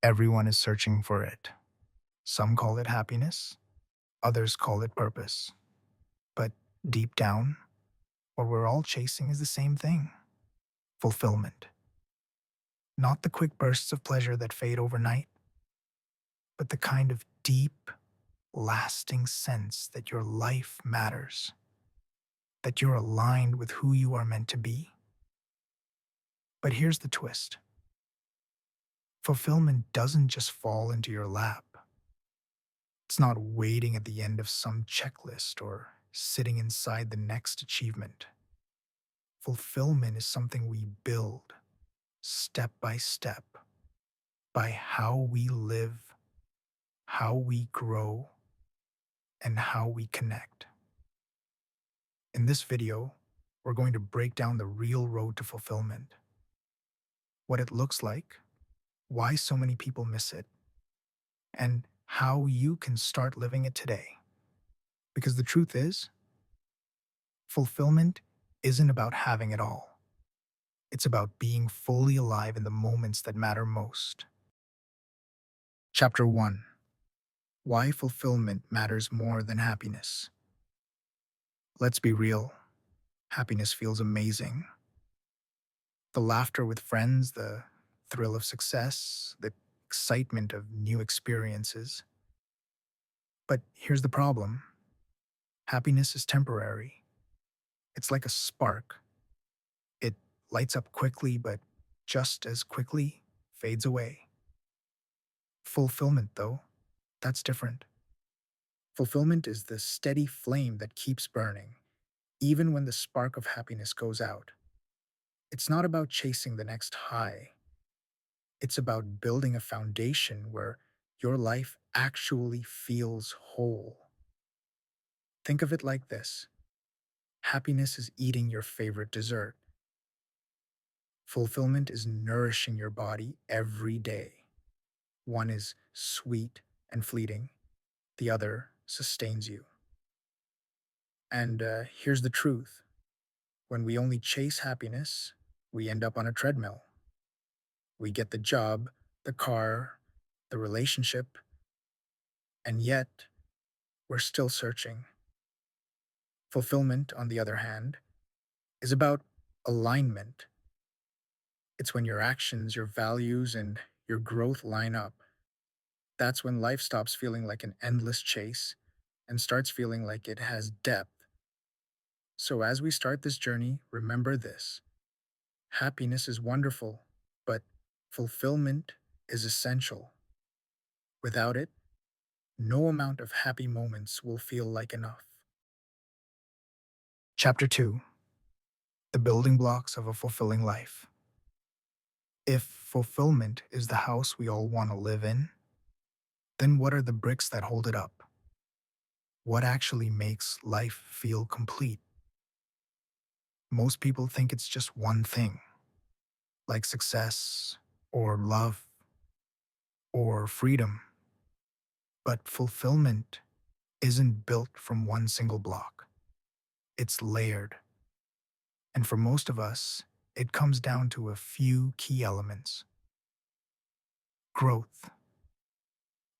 Everyone is searching for it. Some call it happiness, others call it purpose. But deep down, what we're all chasing is the same thing: fulfillment. Not the quick bursts of pleasure that fade overnight, but the kind of deep, lasting sense that your life matters, that you're aligned with who you are meant to be. But here's the twist: fulfillment doesn't just fall into your lap. It's not waiting at the end of some checklist or sitting inside the next achievement. Fulfillment is something we build step by step by how we live, how we grow, and how we connect. In this video, we're going to break down the real road to fulfillment, what it looks like, why so many people miss it, and how you can start living it today. Because the truth is, fulfillment isn't about having it all. It's about being fully alive in the moments that matter most. Chapter 1: Why Fulfillment Matters More Than Happiness. Let's be real, happiness feels amazing. The laughter with friends, the thrill of success, the excitement of new experiences. But here's the problem: happiness is temporary. It's like a spark. It lights up quickly, but just as quickly fades away. Fulfillment, though, that's different. Fulfillment is the steady flame that keeps burning, even when the spark of happiness goes out. It's not about chasing the next high. It's about building a foundation where your life actually feels whole. Think of it like this: happiness is eating your favorite dessert. Fulfillment is nourishing your body every day. One is sweet and fleeting, the other sustains you. And here's the truth: when we only chase happiness, we end up on a treadmill. We get the job, the car, the relationship, and yet we're still searching. Fulfillment, on the other hand, is about alignment. It's when your actions, your values, and your growth line up. That's when life stops feeling like an endless chase and starts feeling like it has depth. So, as we start this journey, remember this: happiness is wonderful, but fulfillment is essential. Without it, no amount of happy moments will feel like enough. Chapter 2: The Building Blocks of a Fulfilling Life. If fulfillment is the house we all want to live in, then what are the bricks that hold it up? What actually makes life feel complete? Most people think it's just one thing, like success, or love, or freedom. But fulfillment isn't built from one single block. It's layered. And for most of us, it comes down to a few key elements: growth,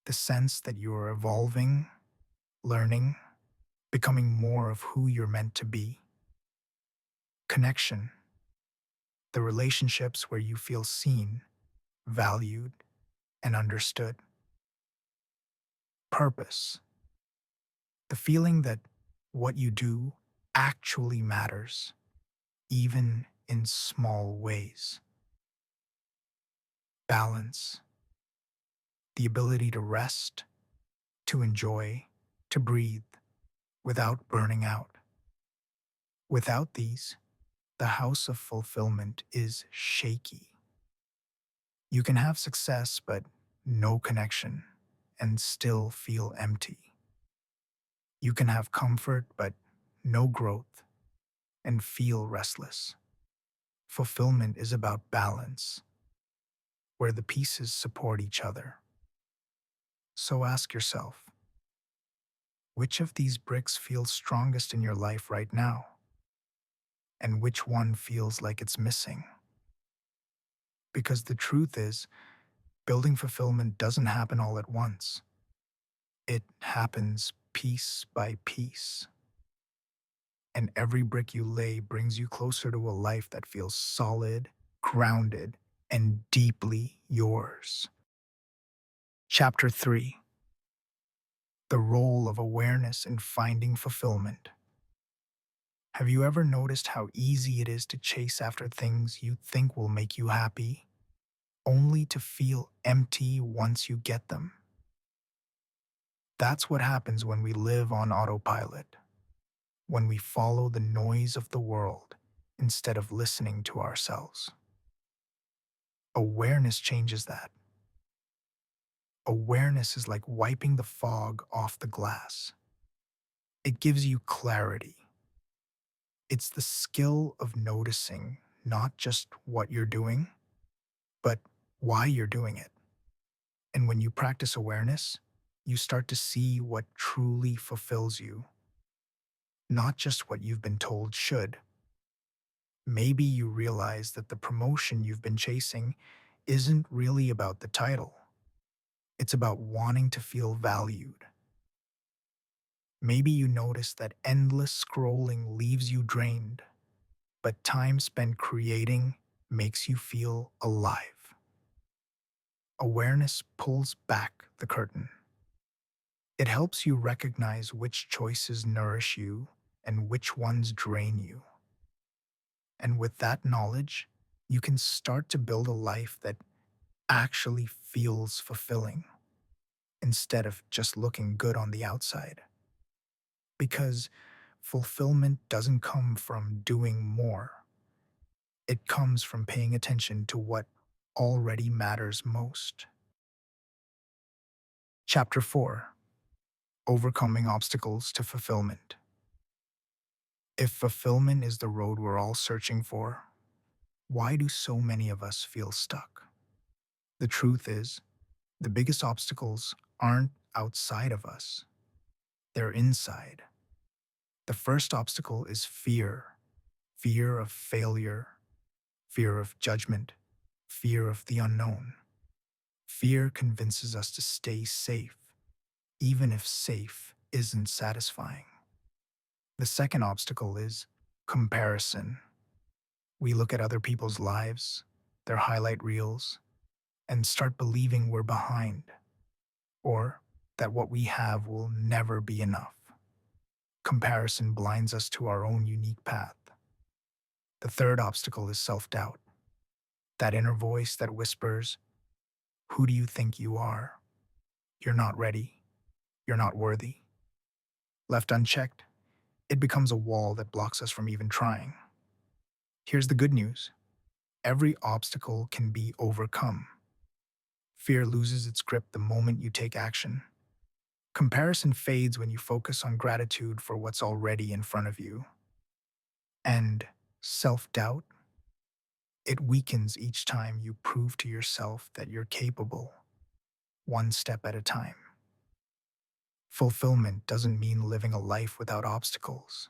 the sense that you're evolving, learning, becoming more of who you're meant to be; connection, the relationships where you feel seen, valued, and understood; purpose, the feeling that what you do actually matters, even in small ways; balance, the ability to rest, to enjoy, to breathe without burning out. Without these, the house of fulfillment is shaky. You can have success but no connection and still feel empty. You can have comfort but no growth and feel restless. Fulfillment is about balance, where the pieces support each other. So ask yourself, which of these bricks feels strongest in your life right now? And which one feels like it's missing? Because the truth is, Building fulfillment doesn't happen all at once. It happens piece by piece. And every brick you lay brings you closer to a life that feels solid, grounded, and deeply yours. Chapter 3: The Role of Awareness in Finding Fulfillment. Have you ever noticed how easy it is to chase after things you think will make you happy, only to feel empty once you get them? That's what happens when we live on autopilot, when we follow the noise of the world instead of listening to ourselves. Awareness changes that. Awareness is like wiping the fog off the glass. It gives you clarity. It's the skill of noticing not just what you're doing, but why you're doing it. And when you practice awareness, you start to see what truly fulfills you, not just what you've been told should. Maybe you realize that the promotion you've been chasing isn't really about the title. It's about wanting to feel valued. Maybe you notice that endless scrolling leaves you drained, but time spent creating makes you feel alive. Awareness pulls back the curtain. It helps you recognize which choices nourish you and which ones drain you. And with that knowledge, you can start to build a life that actually feels fulfilling instead of just looking good on the outside. Because fulfillment doesn't come from doing more, it comes from paying attention to what already matters most. Chapter 4: Overcoming Obstacles to Fulfillment. If fulfillment is the road we're all searching for, why do so many of us feel stuck? The truth is, the biggest obstacles aren't outside of us, they're inside. The first obstacle is fear: fear of failure, fear of judgment, fear of the unknown. Fear convinces us to stay safe, even if safe isn't satisfying. The second obstacle is comparison. We look at other people's lives, their highlight reels, and start believing we're behind, or that what we have will never be enough. Comparison blinds us to our own unique path. The third obstacle is self doubt, that inner voice that whispers, "Who do you think you are? You're not ready. You're not worthy." Left unchecked, it becomes a wall that blocks us from even trying. Here's the good news: every obstacle can be overcome. Fear loses its grip the moment you take action. Comparison fades when you focus on gratitude for what's already in front of you. And self doubt, it weakens each time you prove to yourself that you're capable, one step at a time. Fulfillment doesn't mean living a life without obstacles.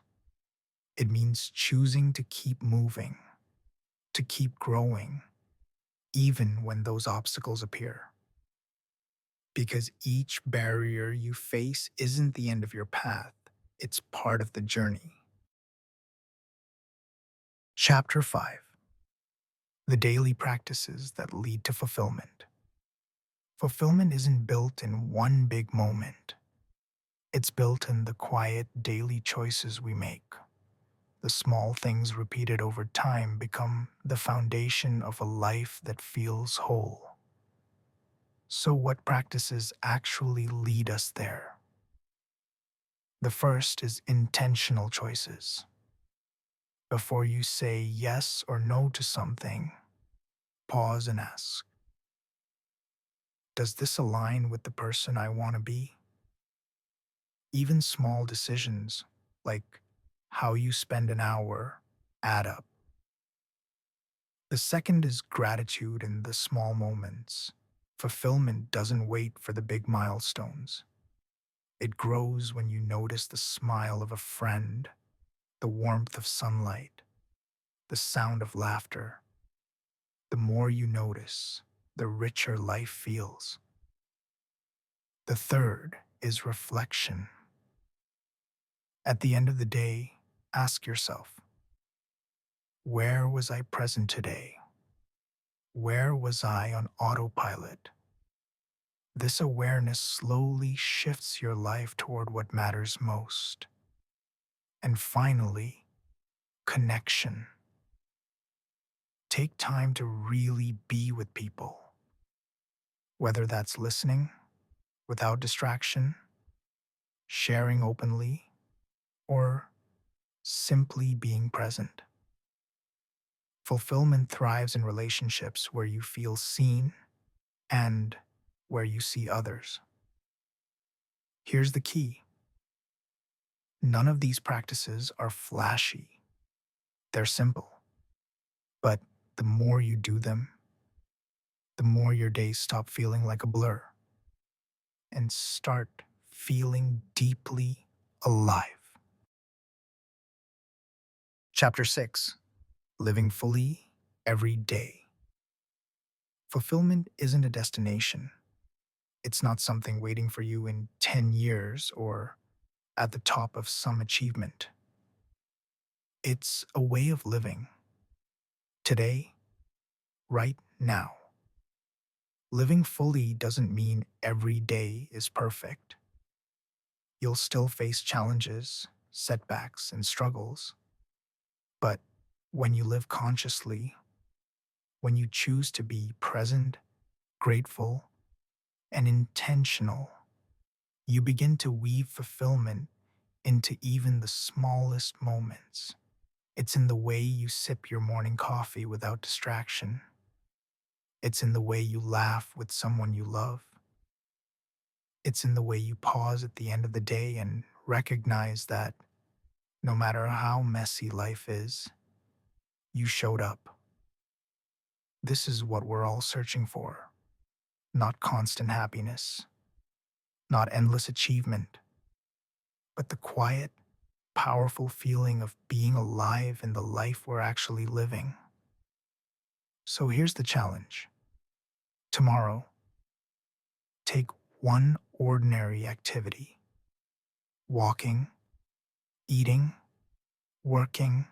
It means choosing to keep moving, to keep growing, even when those obstacles appear. Because each barrier you face isn't the end of your path, it's part of the journey. Chapter 5: The Daily Practices That Lead to Fulfillment. Fulfillment isn't built in one big moment. It's built in the quiet daily choices we make. The small things repeated over time become the foundation of a life that feels whole. So, what practices actually lead us there? The first is intentional choices. Before you say yes or no to something, pause and ask, does this align with the person I want to be? Even small decisions, like how you spend an hour, add up. The second is gratitude in the small moments. Fulfillment doesn't wait for the big milestones. It grows when you notice the smile of a friend, the warmth of sunlight, the sound of laughter. The more you notice, the richer life feels. The third is reflection. At the end of the day, ask yourself, where was I present today? Where was I on autopilot? This awareness slowly shifts your life toward what matters most. And finally, connection. Take time to really be with people, whether that's listening without distraction, sharing openly, or simply being present. Fulfillment thrives in relationships where you feel seen and where you see others. Here's the key: none of these practices are flashy, they're simple. But the more you do them, the more your days stop feeling like a blur and start feeling deeply alive. Chapter 6: Living Fully Every Day. Fulfillment isn't a destination. It's not something waiting for you in 10 years or at the top of some achievement. It's a way of living, today, right now. Living fully doesn't mean every day is perfect. You'll still face challenges, setbacks, and struggles. But when you live consciously, when you choose to be present, grateful, and intentional, you begin to weave fulfillment into even the smallest moments. It's in the way you sip your morning coffee without distraction. It's in the way you laugh with someone you love. It's in the way you pause at the end of the day and recognize that no matter how messy life is, you showed up. This is what we're all searching for: not constant happiness, not endless achievement, but the quiet, powerful feeling of being alive in the life we're actually living. So here's the challenge. Tomorrow, take one ordinary activity: walking, eating, working,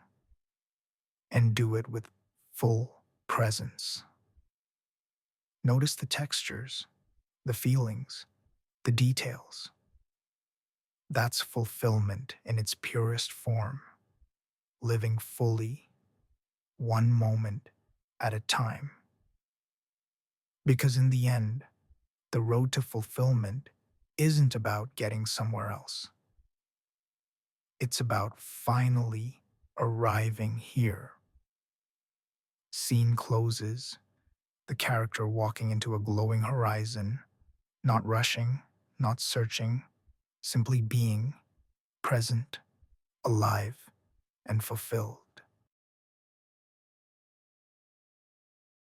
and do it with full presence. Notice the textures, the feelings, the details. That's fulfillment in its purest form, living fully, one moment at a time. Because in the end, the road to fulfillment isn't about getting somewhere else. It's about finally arriving here. Scene closes, the character walking into a glowing horizon, not rushing, not searching, simply being present, alive, and fulfilled.